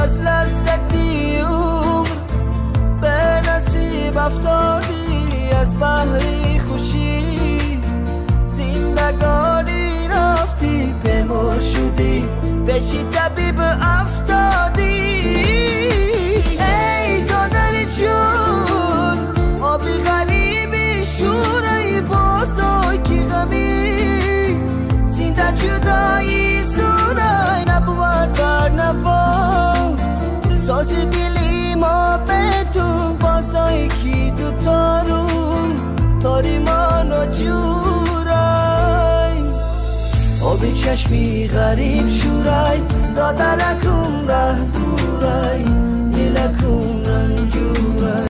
از لذتی عمر به نصیب افتادی، از بحری خوشی زندگانی رفتی، به مر شدی بشی طبیب افتادی. ای دادر جون آبی غریبی شورای بازای کی غمی، زنده جدایی زورای نبود بر نوا، ساز دلی ما به تو بازای کی دو تارون تاری ما نجورای، آبی چشمی غریب شورای دادرکم ره دورای، دلکم رنجورای.